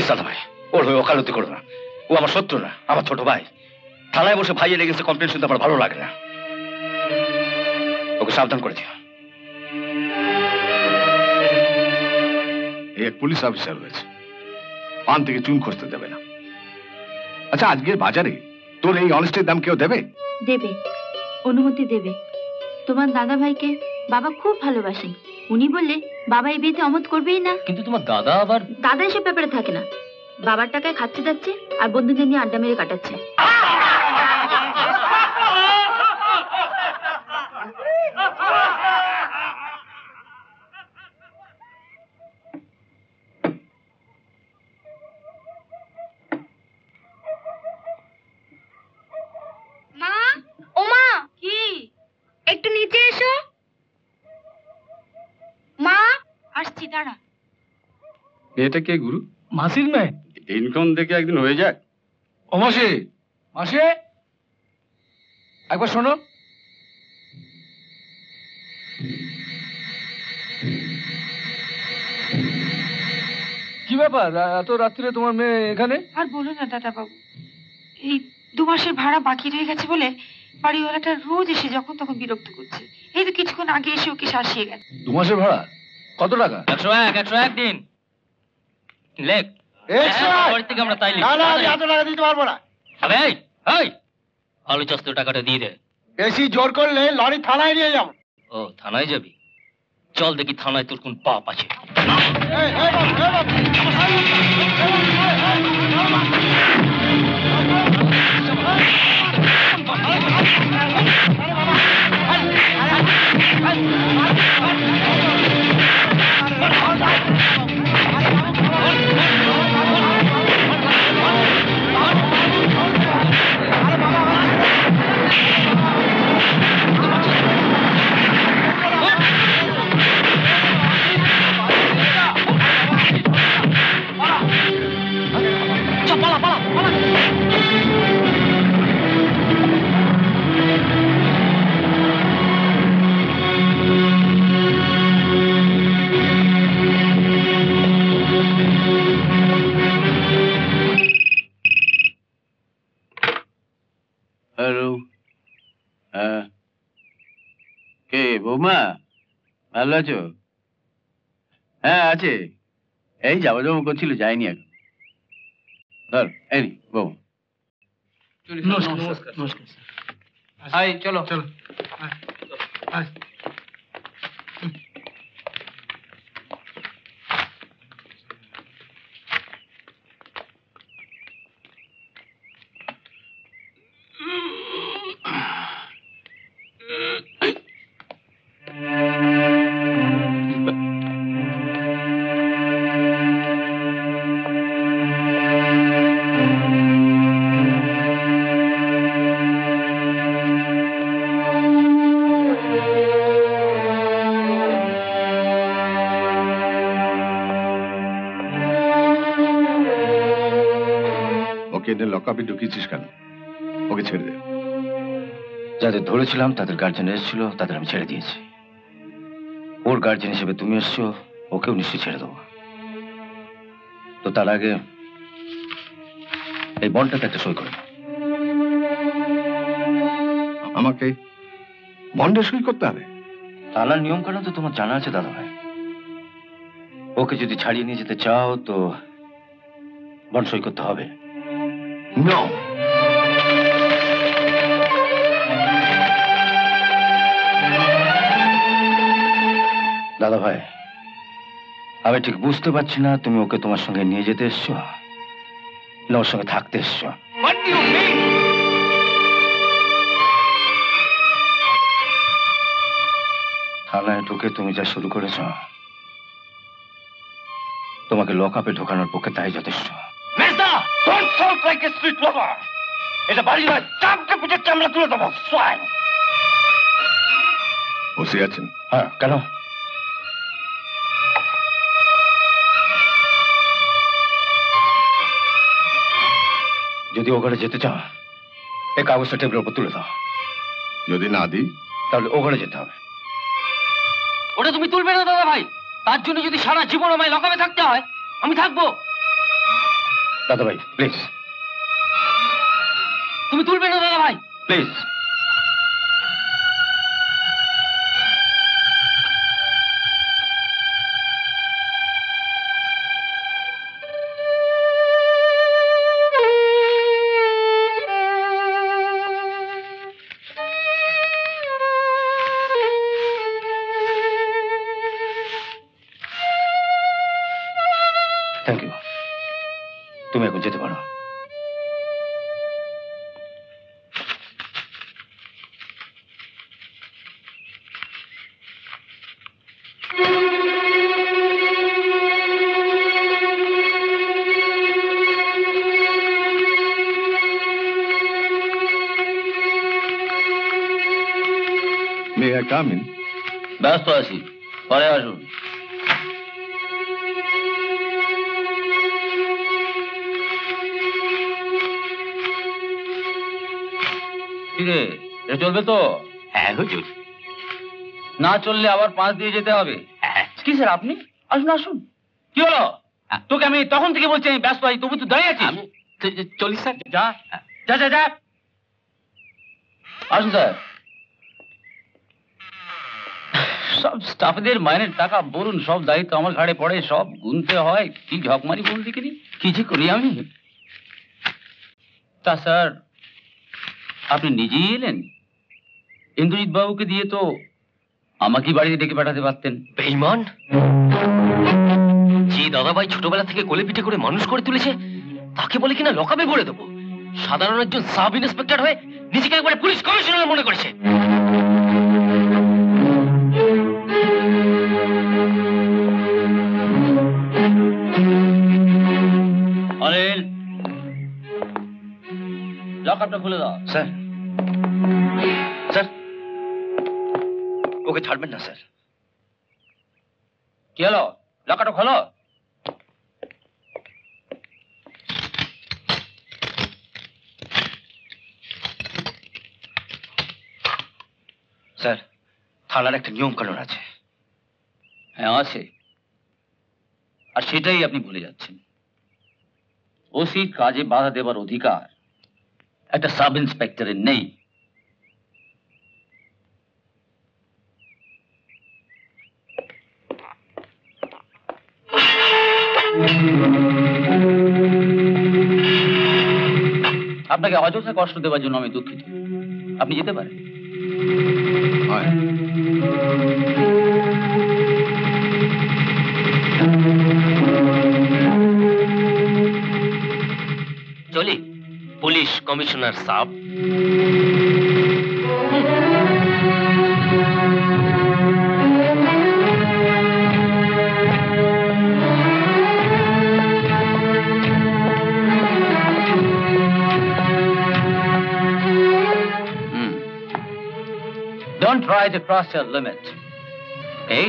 দাদা ভাই, ওর হয়ে ওকালতি করো না। ও আমার শত্রু না, আমার ছোট ভাই। থানায় বসে ভাইয়ের এগেন্সে কমপ্লেন শুনতে আমার ভালো লাগে না। ওকে সাবধান করে দিও। এক পুলিশ অফিসার হয়েছে, পান থেকে চুন খসতে দেবে না। আচ্ছা, আজকের বাজারে তোর এই অনেস্টের দাম কেউ দেবে? দেবে, অনুমতি দেবে। তোমার দাদা ভাইকে বাবা খুব ভালোবাসেন। উনি বললে বাবা এই বিয়েতে অমত করবেই না। কিন্তু তোমার দাদা আবার... দাদা এসব ব্যাপারে থাকে না। বাবার টাকায় খাচ্ছে যাচ্ছে আর বন্ধুদের নিয়ে আড্ডা মেরে কাটাচ্ছে। মা, ও মা, কি? একটু নিচে এসো। মা, আসছি, দাঁড়া। এটা কে গুরু? মাসির মেয়ে। ইনকাম দেখে একদিন হয়ে যায়। ও মাসি, মাসি একবার শোনো। কি ব্যাপার, এত রাত্রিরে তোমার মেয়ে এখানে? আর বলো না দাদা বাবু, এই 2 মাসের ভাড়া বাকি রয়ে গেছে বলে বাড়িওয়ালাটা রোজ এসে যখন তখন বিরক্ত করছে। এই তো কিছুক্ষণ আগে এসে ওকে শাসিয়ে গেছে। 2 মাসের ভাড়া কত টাকা? 101 দিন লেখ। থেকে আমরা তাই এত টাকা দিতে পারবো না। আলু চাস্ত টাকাটা দিয়ে দে। বেশি জোর করলে লরি থানায় নিয়ে যাবো। ও, থানায় যাবি? চল দেখি থানায় তোর কোন পাপ আছে। হ্যালো, হ্যাঁ, কে বৌমা? ভালো আছো? হ্যাঁ আছে, এই যাবো যাবো করছিল, যাইনি এখন। ধর এই বৌমা। নমস্কার। চলো চলো। লকআপে ঢুকিয়েছিস কেন? ওকে ছেড়ে দে। যাদের ধরেছিলাম তাদের গার্জেন এসেছিল, তাদের আমি ছেড়ে দিয়েছি। ওর গার্জেন হিসেবে তুমি এসছো, ওকেও নিশ্চয়ই ছেড়ে দেবো। তো তার আগে এই বন্ডটাতে একটা সই করে। আমাকে বন্ডে সই করতে হবে? থানার নিয়ম কানুন তো তোমার জানা আছে দাদা ভাই। ওকে যদি ছাড়িয়ে নিয়ে যেতে চাও তো বন্ড সই করতে হবে। No. দাদা ভাই, আমি ঠিক বুঝতে পারছি না তুমি ওকে তোমার সঙ্গে নিয়ে যেতে এসছো না ওর সঙ্গে থাকতে এসছো। থানায় ঢুকে তুমি যা শুরু করেছ, তোমাকে লকআপে ঢোকানোর পক্ষে তাই যথেষ্ট। Don't talk like a street lover. এটা বাড়ি নয়, চাপকে পিঠে চামড়া তুলে দেবো। বসে আছেন? হ্যাঁ, কেন? যদি ও ঘরে যেতে চাও, এই কাগজটা টেবিলের উপর তুলে দাও। যদি না দিই তাহলে ও ঘরে যেতে হবে। ওটা তুমি তুলবে না দাদা ভাই। তার জন্য যদি সারা জীবন আমায় লকআপে থাকতে হয়, আমি থাকবো। দাদা ভাই প্লিজ তুমি তুলবে না দাদা ভাই? প্লিজ। থ্যাংক ইউ, তুমি এখন যেতে পারো। May I come in? ব্যস্ত আছি, পরে আসুন। কিরে, এটা চলবে তো? হ্যাঁ হুজুর। না চললে আবার 5 দিয়ে যেতে হবে। কি স্যার আপনি? আসুন আসুন। কি হলো? তোকে আমি তখন থেকে বলছি আমি ব্যস্ত আছি, তবু তুই দাঁড়িয়ে আছিস। আমি চলি স্যার। যা যা যা যা। আসুন স্যার। সব স্টাফদের মাইনের টাকা বলুন, সব দায়িত্ব আমার ঘাড়ে পড়ে, সব গুনতে হয়। কি ঝকমারি বল দেখিনি, কি যে করি আমি। তা স্যার আপনি নিজেই এলেন? ইন্দ্রজিৎ বাবুকে দিয়ে তো আমাকেই বাড়িতে ডেকে পাঠাতে পারতেন। বেঈমান! যে দাদাভাই ছোটবেলা থেকে কোলে পিঠে করে মানুষ করে তুলেছে, তাকে বলে কিনা লকাপে ভরে দেবো। সাধারণ একজন সাব ইন্সপেক্টর হয়ে নিজেকে একবারে পুলিশ কমিশনার মনে করেছে। অনিল, লকআপটা খুলে দাও। স্যার, স্যার ওকে ছাড়বেন না স্যার। কি হলো? লকআপটা খোলো। স্যার, থানার একটা নিয়ম কানুন আছে। হ্যাঁ আছে, আর সেটাই আপনি ভুলে যাচ্ছেন। ওসির কাজে বাধা দেবার অধিকার একটা সাব ইন্সপেক্টরের নেই। আপনাকে অযথা কষ্ট দেওয়ার জন্য আমি দুঃখিত। আপনি যেতে পারেন। হয়। চলি police commissioner sub. Don't try to cross your limit. Okay?